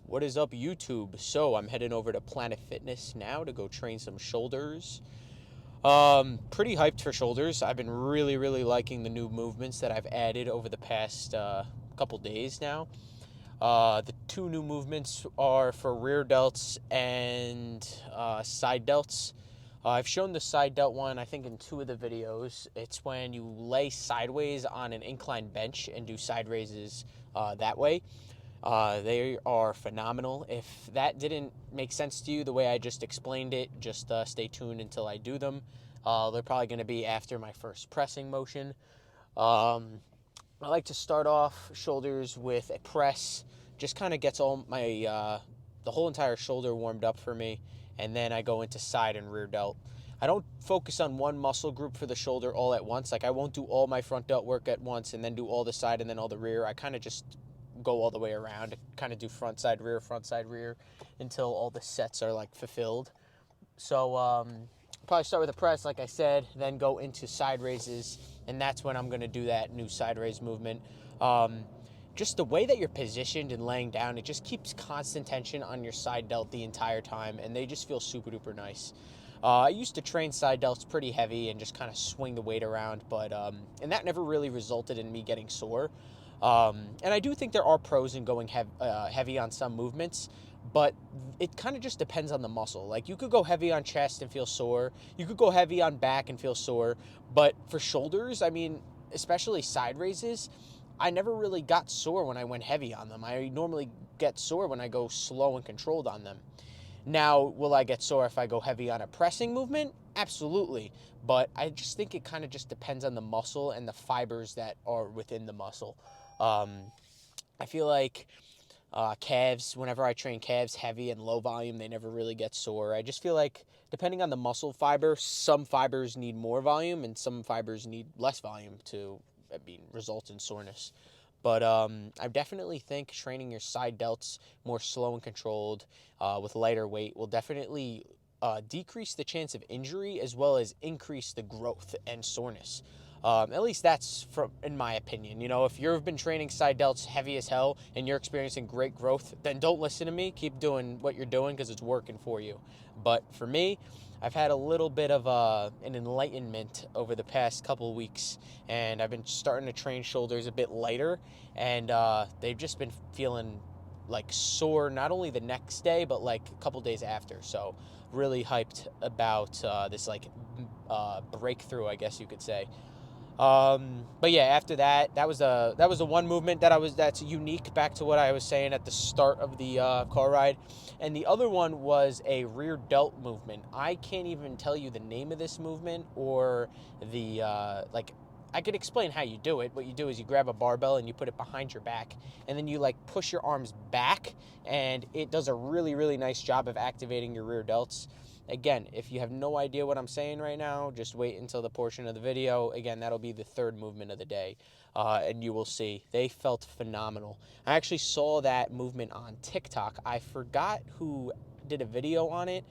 What is up, YouTube? So I'm heading over to Planet Fitness now to go train some shoulders. Pretty hyped for shoulders. I've been really liking the new movements that I've added over the past couple days now. The two new movements are for rear delts and side delts. I've shown the side delt one, I think, in two of the videos. It's when you lay sideways on an inclined bench and do side raises that way. They are phenomenal. If that didn't make sense to you the way I just explained it, just stay tuned until I do them. They're probably going to be after my first pressing motion. Um, I like to start off shoulders with a press. Just kind of gets all my the whole entire shoulder warmed up for me, and then I go into side and rear delt. I don't focus on one muscle group for the shoulder all at once. Like, I won't do all my front delt work at once and then do all the side and then all the rear. I kind of just go all the way around, kind of do front side rear until all the sets are like fulfilled. So probably start with a press, like I said, then go into side raises, and that's when I'm going to do that new side raise movement. Just the way that you're positioned and laying down, it just keeps constant tension on your side delt the entire time, and they just feel super duper nice. I used to train side delts pretty heavy and just kind of swing the weight around, but and that never really resulted in me getting sore. And I do think there are pros in going heavy on some movements, but it kind of just depends on the muscle. Like, you could go heavy on chest and feel sore. You could go heavy on back and feel sore. But for shoulders, I mean, especially side raises, I never really got sore when I went heavy on them. I normally get sore when I go slow and controlled on them. Now, will I get sore if I go heavy on a pressing movement? Absolutely. But I just think it kind of just depends on the muscle and the fibers that are within the muscle. I feel like calves, whenever I train calves heavy and low volume, they never really get sore. I just feel like, depending on the muscle fiber, some fibers need more volume and some fibers need less volume to result in soreness. But I definitely think training your side delts more slow and controlled with lighter weight will definitely decrease the chance of injury as well as increase the growth and soreness. At least that's in my opinion. You know, if you've been training side delts heavy as hell and you're experiencing great growth, then don't listen to me. Keep doing what you're doing because it's working for you. But for me, I've had a little bit of an enlightenment over the past couple of weeks, and I've been starting to train shoulders a bit lighter, and they've just been feeling like sore not only the next day but like a couple days after. So really hyped about this like breakthrough, I guess you could say. But yeah, after that was the one movement that's unique, back to what I was saying at the start of the car ride. And the other one was a rear delt movement. I can't even tell you the name of this movement or the I could explain how you do it. What you do is you grab a barbell and you put it behind your back, and then you like push your arms back, and it does a really nice job of activating your rear delts. Again, if you have no idea what I'm saying right now, just wait until the portion of the video. Again, that'll be the third movement of the day, and you will see. They felt phenomenal. I actually saw that movement on TikTok. I forgot who did a video on it.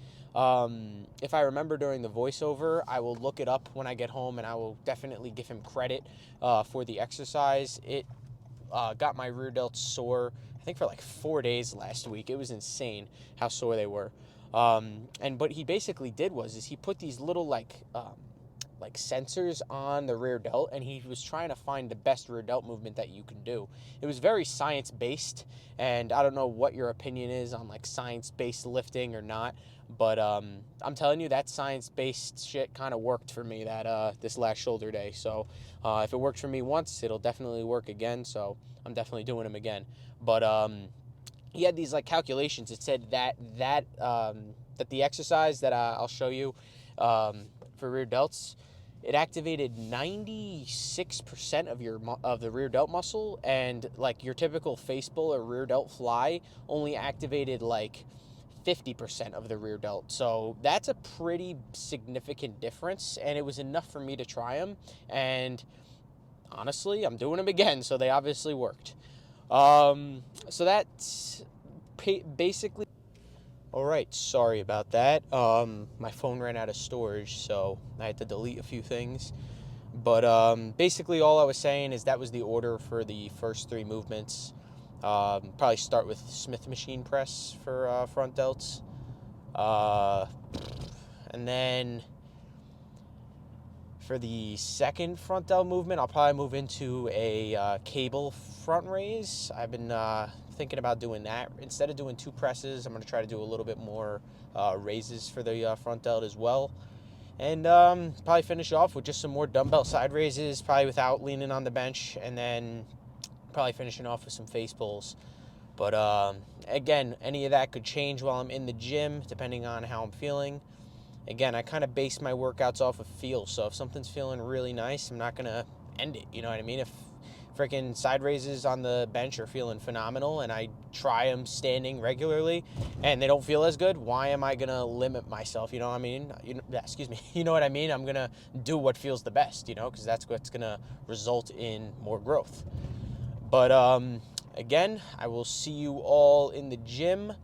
If I remember during the voiceover, I will look it up when I get home, and I will definitely give him credit for the exercise. It got my rear delts sore, I think, for like 4 days last week. It was insane how sore they were. And what he basically did was he put these little like sensors on the rear delt, and he was trying to find the best rear delt movement that you can do. It was very science based, and I don't know what your opinion is on like science based lifting or not, but I'm telling you, that science based shit kind of worked for me that this last shoulder day. So if it worked for me once, it'll definitely work again. So I'm definitely doing them again. But he had these like calculations. It said that the exercise that I'll show you for rear delts, it activated 96% of the rear delt muscle, and like your typical face pull or rear delt fly only activated like 50% of the rear delt. So that's a pretty significant difference, and it was enough for me to try them. And honestly, I'm doing them again, so they obviously worked. So that's basically. All right, sorry about that. My phone ran out of storage, so I had to delete a few things. But basically, all I was saying is that was the order for the first three movements. Probably start with Smith machine press for front delts. Uh, and then for the second front delt movement, I'll probably move into a cable front raise. I've been thinking about doing that. Instead of doing 2 presses, I'm going to try to do a little bit more raises for the front delt as well. And probably finish off with just some more dumbbell side raises, probably without leaning on the bench, and then probably finishing off with some face pulls. But again, any of that could change while I'm in the gym, depending on how I'm feeling. Again, I kind of base my workouts off of feel. So if something's feeling really nice, I'm not going to end it. You know what I mean? If freaking side raises on the bench are feeling phenomenal and I try them standing regularly and they don't feel as good, why am I going to limit myself? You know what I mean? Excuse me. You know what I mean? I'm going to do what feels the best, because that's what's going to result in more growth. But again, I will see you all in the gym.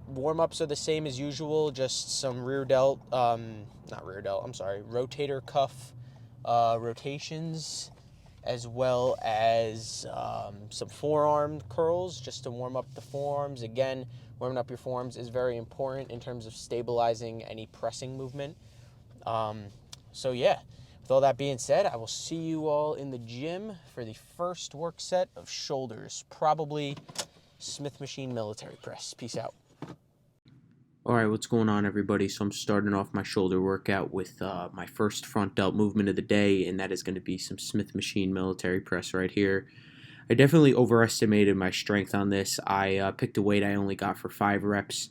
Warm-ups are the same as usual, just some rotator cuff rotations, as well as some forearm curls, just to warm up the forearms. Again, warming up your forearms is very important in terms of stabilizing any pressing movement. So yeah, with all that being said, I will see you all in the gym for the first work set of shoulders, probably Smith machine military press. Peace out. Alright, what's going on, everybody? So I'm starting off my shoulder workout with my first front delt movement of the day, and that is going to be some Smith machine military press right here. I definitely overestimated my strength on this. I picked a weight I only got for 5 reps,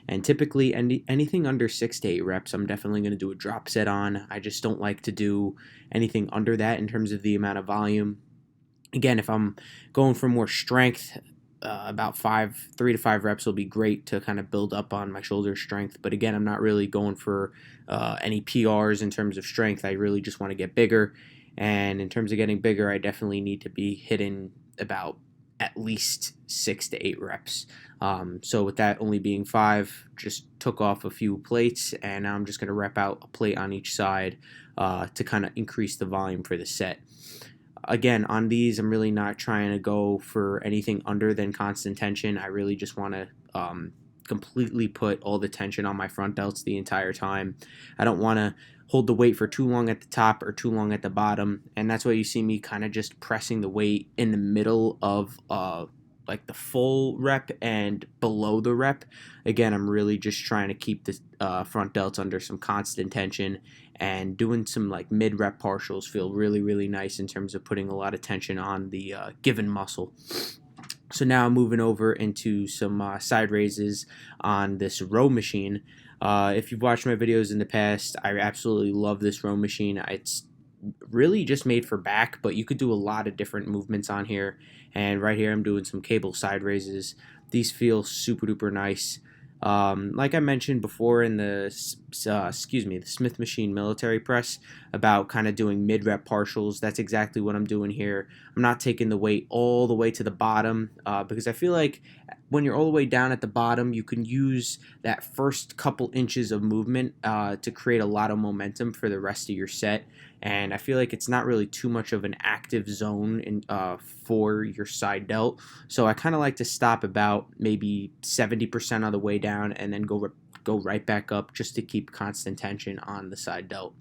and typically anything under 6 to 8 reps, I'm definitely going to do a drop set on. I just don't like to do anything under that in terms of the amount of volume. Again, if I'm going for more strength, about 3 to 5 reps will be great to kind of build up on my shoulder strength. But again, I'm not really going for any PRs in terms of strength. I really just want to get bigger. And in terms of getting bigger, I definitely need to be hitting about at least 6 to 8 reps. So with that only being 5, just took off a few plates, and now I'm just going to rep out a plate on each side to kind of increase the volume for the set. Again, on these, I'm really not trying to go for anything under than constant tension. I really just want to completely put all the tension on my front delts the entire time. I don't want to hold the weight for too long at the top or too long at the bottom, and that's why you see me kind of just pressing the weight in the middle of like the full rep and below the rep. Again, I'm really just trying to keep the front delts under some constant tension, and doing some like mid rep partials feel really, really nice in terms of putting a lot of tension on the given muscle. So now I'm moving over into some side raises on this row machine. If you've watched my videos in the past, I absolutely love this row machine. It's really just made for back, but you could do a lot of different movements on here. And right here I'm doing some cable side raises. These feel super duper nice. Like I mentioned before in the Smith machine military press about kind of doing mid rep partials, that's exactly what I'm doing here. I'm not taking the weight all the way to the bottom because I feel like when you're all the way down at the bottom, you can use that first couple inches of movement to create a lot of momentum for the rest of your set. And I feel like it's not really too much of an active zone for your side delt. So I kind of like to stop about maybe 70% of the way down and then go right back up just to keep constant tension on the side delt.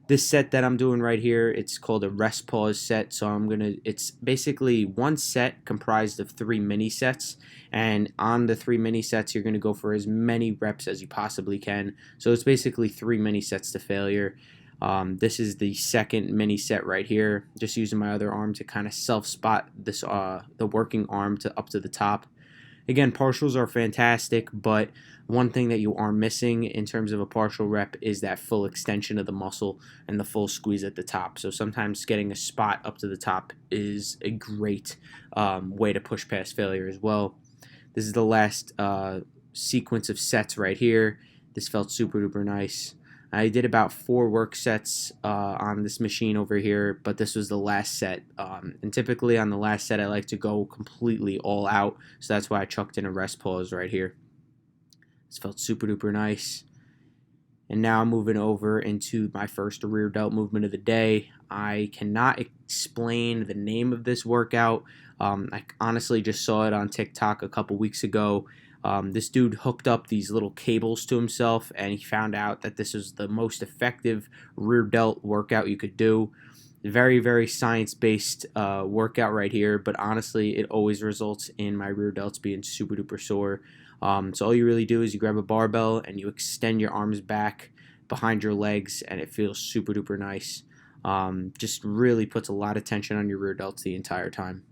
This set that I'm doing right here, it's called a rest pause set. So it's basically one set comprised of 3 mini sets. And on the 3 mini sets, you're going to go for as many reps as you possibly can. So it's basically 3 mini sets to failure. This is the second mini set right here. Just using my other arm to kind of self-spot this the working arm to up to the top. Again, partials are fantastic, but one thing that you are missing in terms of a partial rep is that full extension of the muscle and the full squeeze at the top. So sometimes getting a spot up to the top is a great way to push past failure as well. This is the last sequence of sets right here. This felt super duper nice. I did about 4 work sets on this machine over here, but this was the last set. And typically on the last set, I like to go completely all out, so that's why I chucked in a rest pause right here. This felt super duper nice. And now I'm moving over into my first rear delt movement of the day. I cannot explain the name of this workout. I honestly just saw it on TikTok a couple weeks ago. This dude hooked up these little cables to himself, and he found out that this was the most effective rear delt workout you could do. Very, very science based workout right here, but honestly, it always results in my rear delts being super duper sore. So, all you really do is you grab a barbell and you extend your arms back behind your legs, and it feels super duper nice. Just really puts a lot of tension on your rear delts the entire time,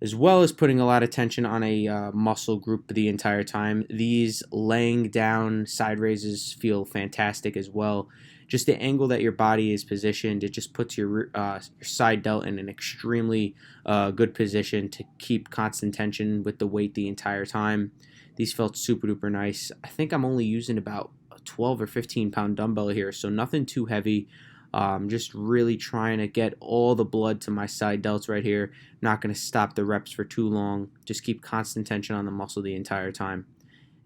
as well as putting a lot of tension on a muscle group the entire time. These laying down side raises feel fantastic as well. Just the angle that your body is positioned, it just puts your side delt in an extremely good position to keep constant tension with the weight the entire time. These felt super duper nice. I think I'm only using about a 12 or 15 pound dumbbell here, so nothing too heavy. Just really trying to get all the blood to my side delts right here. Not going to stop the reps for too long. Just keep constant tension on the muscle the entire time.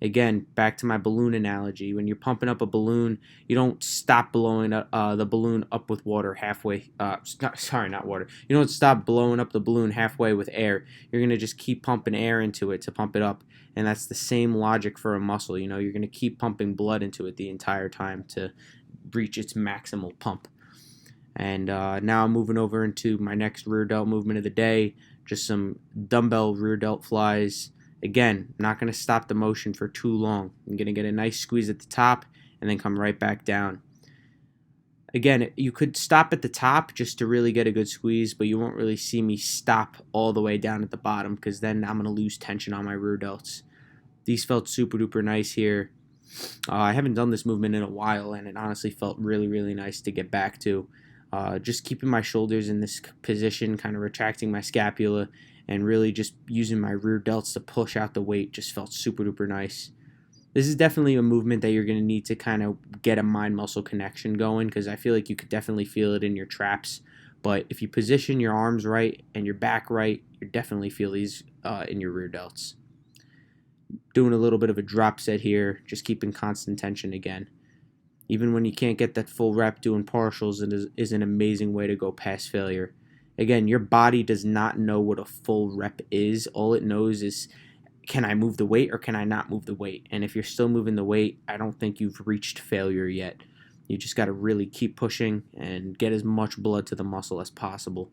Again, back to my balloon analogy. When you're pumping up a balloon, you don't stop blowing the balloon up with water halfway. Not water. You don't stop blowing up the balloon halfway with air. You're going to just keep pumping air into it to pump it up. And that's the same logic for a muscle. You're going to keep pumping blood into it the entire time to reach its maximal pump. And now I'm moving over into my next rear delt movement of the day. Just some dumbbell rear delt flies. Again, I'm not going to stop the motion for too long. I'm going to get a nice squeeze at the top and then come right back down. Again, you could stop at the top just to really get a good squeeze, but you won't really see me stop all the way down at the bottom because then I'm going to lose tension on my rear delts. These felt super duper nice here. I haven't done this movement in a while, and it honestly felt really, really nice to get back to. Just keeping my shoulders in this position, kind of retracting my scapula, and really just using my rear delts to push out the weight just felt super duper nice. This is definitely a movement that you're going to need to kind of get a mind-muscle connection going because I feel like you could definitely feel it in your traps. But if you position your arms right and your back right, you definitely feel these in your rear delts. Doing a little bit of a drop set here, just keeping constant tension again. Even when you can't get that full rep, doing partials is an amazing way to go past failure. Again, your body does not know what a full rep is. All it knows is, can I move the weight or can I not move the weight? And if you're still moving the weight, I don't think you've reached failure yet. You just got to really keep pushing and get as much blood to the muscle as possible.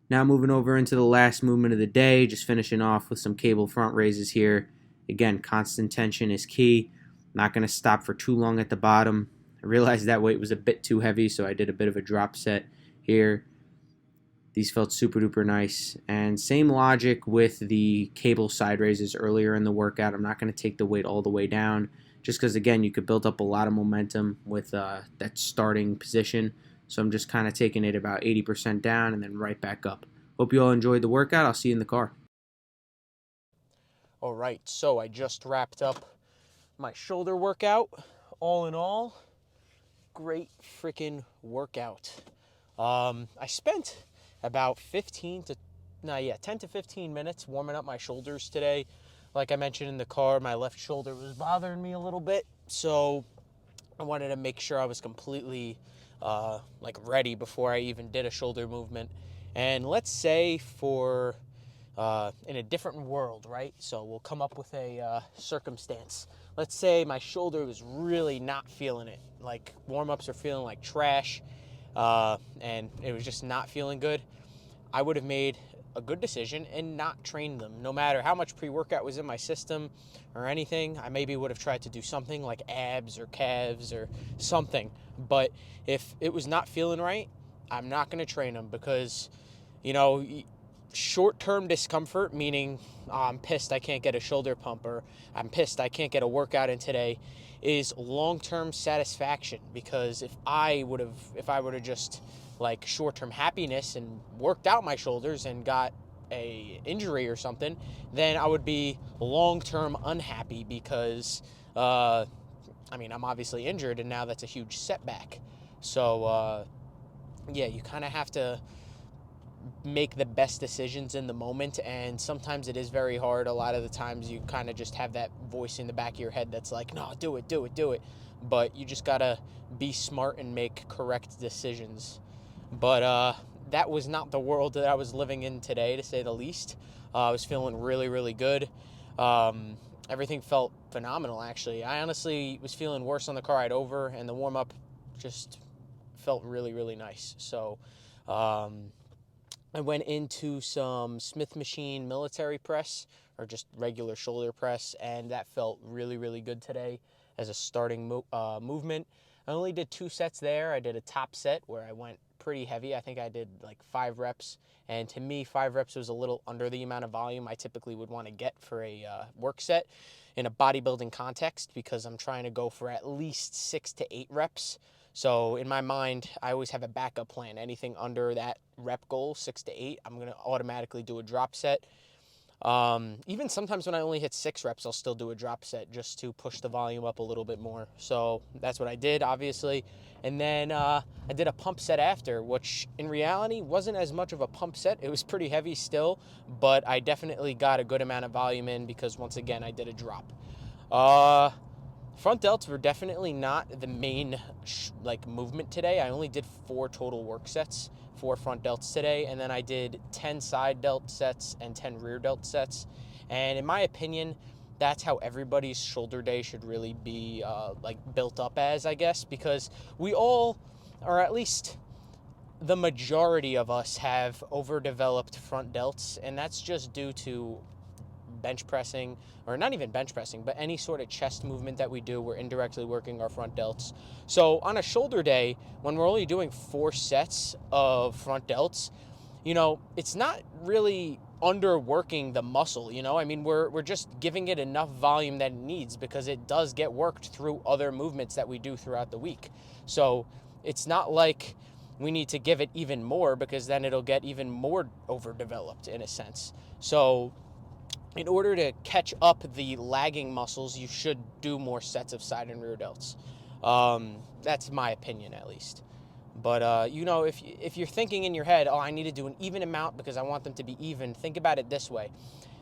Now moving over into the last movement of the day, just finishing off with some cable front raises here. Again, constant tension is key. Not going to stop for too long at the bottom. I realized that weight was a bit too heavy, so I did a bit of a drop set here. These felt super duper nice. And same logic with the cable side raises earlier in the workout. I'm not going to take the weight all the way down just because, again, you could build up a lot of momentum with that starting position. So I'm just kind of taking it about 80% down and then right back up. Hope you all enjoyed the workout. I'll see you in the car. All right, so I just wrapped up my shoulder workout. All in all, great freaking workout. I spent about 10 to 15 minutes warming up my shoulders today. Like I mentioned in the car, my left shoulder was bothering me a little bit, so I wanted to make sure I was completely ready before I even did a shoulder movement. And let's say for in a different world, right? So we'll come up with a circumstance. Let's say my shoulder was really not feeling it. Like warm-ups are feeling like trash, and it was just not feeling good. I would have made a good decision and not trained them. No matter how much pre-workout was in my system or anything, I maybe would have tried to do something like abs or calves or something. But if it was not feeling right, I'm not going to train them because, short-term discomfort, meaning I'm pissed I can't get a shoulder pump or I'm pissed I can't get a workout in today, is long-term satisfaction. Because if I would have just like short-term happiness and worked out my shoulders and got a injury or something, then I would be long-term unhappy because I'm obviously injured and now that's a huge setback. So you kind of have to make the best decisions in the moment, and sometimes it is very hard. A lot of the times you kind of just have that voice in the back of your head that's like, no, do it, do it, do it. But you just gotta be smart and make correct decisions. But that was not the world that I was living in today, to say the least. I was feeling really, really good. Everything felt phenomenal, actually. I honestly was feeling worse on the car ride over, and the warm-up just felt really, really nice. So I went into some Smith machine military press, or just regular shoulder press, and that felt really, really good today as a starting movement. I only did 2 sets there. I did a top set where I went pretty heavy. I think I did like 5 reps, and to me 5 reps was a little under the amount of volume I typically would want to get for a work set in a bodybuilding context, because I'm trying to go for at least 6 to 8 reps. So in my mind, I always have a backup plan. Anything under that rep goal, 6 to 8, I'm going to automatically do a drop set. Even sometimes when I only hit 6 reps, I'll still do a drop set just to push the volume up a little bit more. So that's what I did, obviously. And then I did a pump set after, which in reality wasn't as much of a pump set. It was pretty heavy still, but I definitely got a good amount of volume in because, once again, I did a drop. Front delts were definitely not the main movement today. I only did 4 total work sets, 4 front delts today, and then I did 10 side delt sets and 10 rear delt sets. And in my opinion, that's how everybody's shoulder day should really be built up as, I guess, because we all, or at least the majority of us, have overdeveloped front delts, and that's just due to bench pressing, or not even bench pressing, but any sort of chest movement that we do, we're indirectly working our front delts. So on a shoulder day, when we're only doing 4 sets of front delts, it's not really underworking the muscle. I mean, we're just giving it enough volume that it needs, because it does get worked through other movements that we do throughout the week. So it's not like we need to give it even more, because then it'll get even more overdeveloped in a sense. So in order to catch up the lagging muscles, you should do more sets of side and rear delts. That's my opinion, at least. But if you're thinking in your head, oh, I need to do an even amount because I want them to be even, think about it this way: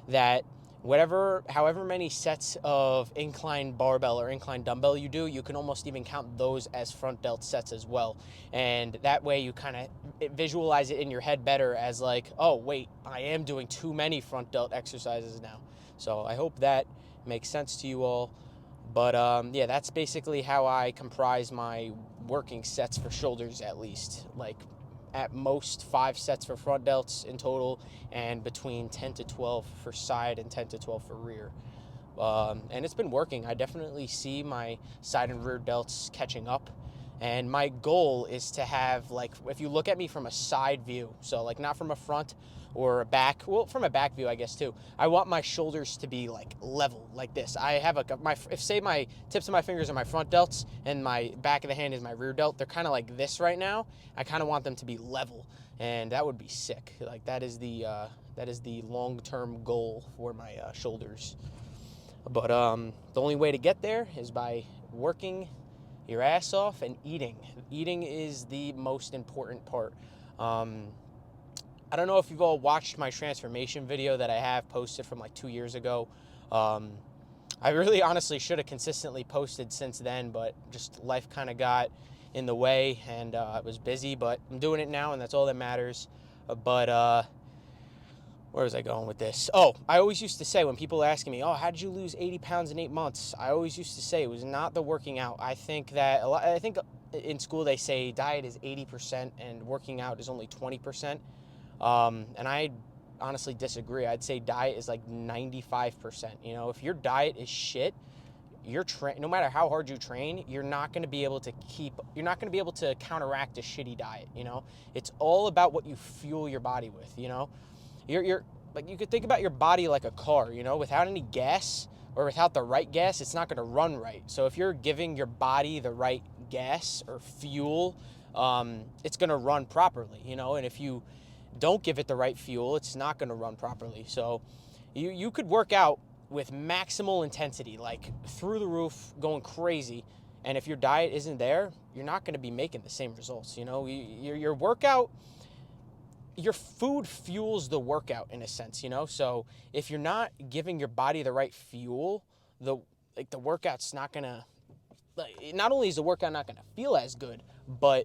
that however many sets of incline barbell or incline dumbbell you do, you can almost even count those as front delt sets as well. And that way you kind of visualize it in your head better as like, oh wait, I am doing too many front delt exercises now. So I hope that makes sense to you all. But yeah, that's basically how I comprise my working sets for shoulders, at least. Like, at most 5 sets for front delts in total, and between 10 to 12 for side and 10 to 12 for rear. And it's been working. I definitely see my side and rear delts catching up. And my goal is to have, if you look at me from a side view, so not from a front or a back, well, from a back view, I guess, too. I want my shoulders to be level, like this. I have if say my tips of my fingers are my front delts and my back of the hand is my rear delt, they're kind of like this right now. I kind of want them to be level, and that would be sick. That is the long-term goal for my shoulders. But the only way to get there is by working your ass off and eating. Eating is the most important part. I don't know if you've all watched my transformation video that I have posted from 2 years ago. I really honestly should have consistently posted since then, but just life kind of got in the way, and I was busy, but I'm doing it now, and that's all that matters. But where was I going with this? Oh, I always used to say, when people ask me, oh, how did you lose 80 pounds in 8 months? I always used to say it was not the working out. I think in school they say diet is 80% and working out is only 20%. And I honestly disagree. I'd say diet is 95%. If your diet is shit, no matter how hard you train, you're not going to be able to counteract a shitty diet. It's all about what you fuel your body with. You're you could think about your body like a car. Without any gas, or without the right gas, it's not going to run right. So if you're giving your body the right gas or fuel, it's going to run properly. And if you don't give it the right fuel, it's not going to run properly. So you could work out with maximal intensity, through the roof, going crazy, and if your diet isn't there, you're not going to be making the same results. Your workout, your food fuels the workout in a sense, you know? So if you're not giving your body the right fuel, the the workout's not gonna, like, not only is the workout not gonna feel as good, but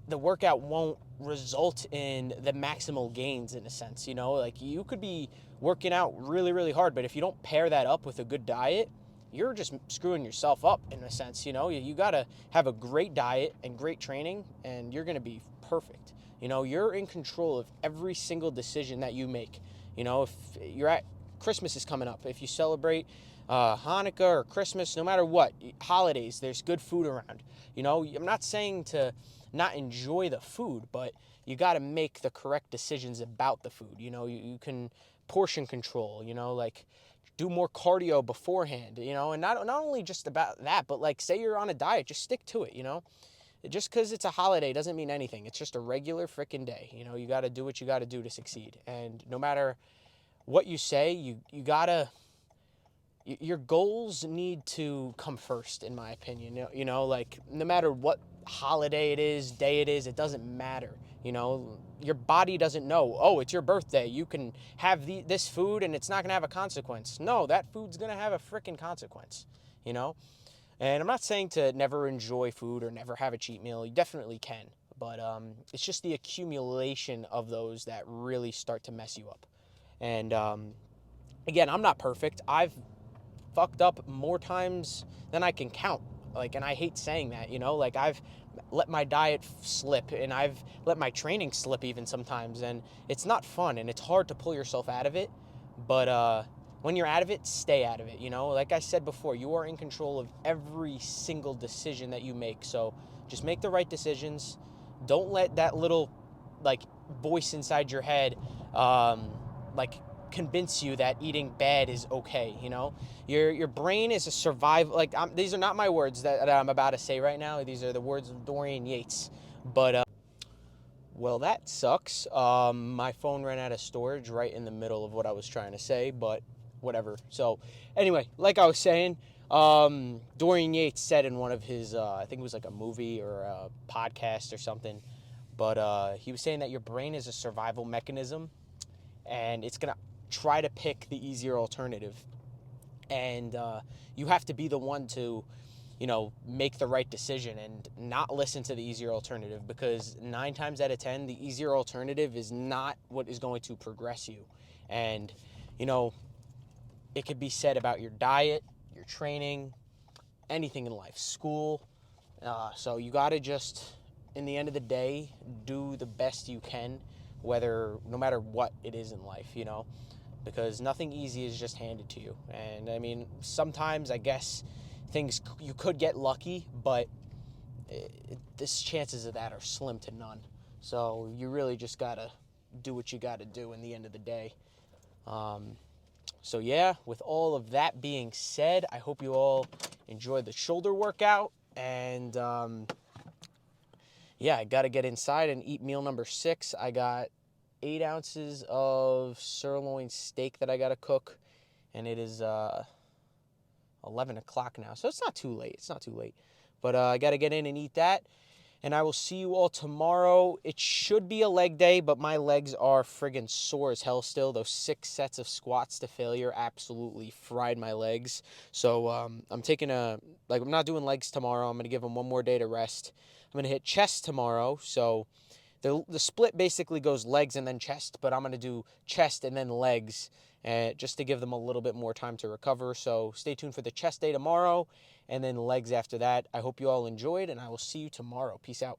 the workout won't result in the maximal gains in a sense, you know? Like you could be working out really, really hard, but if you don't pair that up with a good diet, you're just screwing yourself up in a sense, you know? You gotta have a great diet and great training, and you're gonna be perfect. You know, you're in control of every single decision that you make. You know, if you're at Christmas is coming up, if you celebrate Hanukkah or Christmas, no matter what, holidays, there's good food around. You know, I'm not saying to not enjoy the food, but you got to make the correct decisions about the food. You know, you can portion control, you know, like do more cardio beforehand, you know, and not only just about that, but like say you're on a diet, just stick to it, you know. Just because it's a holiday doesn't mean anything. It's just a regular freaking day. You know, you got to do what you got to do to succeed. And no matter what you say, you got to, your goals need to come first, in my opinion. You know, like no matter what holiday it is, day it is, it doesn't matter. You know, your body doesn't know, oh, it's your birthday. You can have this food and it's not going to have a consequence. No, that food's going to have a freaking consequence, you know? And I'm not saying to never enjoy food or never have a cheat meal. You definitely can. But it's just the accumulation of those that really start to mess you up. And again, I'm not perfect. I've fucked up more times than I can count. Like, and I hate saying that, you know, like I've let my diet slip and I've let my training slip even sometimes, and it's not fun and it's hard to pull yourself out of it. But when you're out of it, stay out of it, you know? Like I said before, you are in control of every single decision that you make. So just make the right decisions. Don't let that little like voice inside your head like convince you that eating bad is okay, you know? Your brain is a survival. Like these are not my words that I'm about to say right now. These are the words of Dorian Yates. But well, that sucks. My phone ran out of storage right in the middle of what I was trying to say, but whatever. So anyway, like I was saying, Dorian Yates said in one of his, I think it was like a movie or a podcast or something, but he was saying that your brain is a survival mechanism, and it's gonna try to pick the easier alternative, and you have to be the one to, you know, make the right decision and not listen to the easier alternative, because 9 times out of 10 the easier alternative is not what is going to progress you. And you know, it could be said about your diet, your training, anything in life, school. So you got to just, in the end of the day, do the best you can, whether no matter what it is in life, you know, because nothing easy is just handed to you. And I mean, sometimes I guess things you could get lucky, but this chances of that are slim to none. So you really just gotta do what you gotta do in the end of the day. Um, so yeah, with all of that being said, I hope you all enjoyed the shoulder workout. And yeah, I gotta get inside and eat meal number 6. I got 8 ounces of sirloin steak that I gotta cook, and it is 11 o'clock now, so it's not too late. It's not too late. But I got to get in and eat that. And I will see you all tomorrow. It should be a leg day, but my legs are friggin' sore as hell still. Those 6 sets of squats to failure absolutely fried my legs. So I'm taking I'm not doing legs tomorrow. I'm going to give them one more day to rest. I'm going to hit chest tomorrow. So the split basically goes legs and then chest, but I'm going to do chest and then legs, just to give them a little bit more time to recover. So stay tuned for the chest day tomorrow and then legs after that. I hope you all enjoyed, and I will see you tomorrow. Peace out.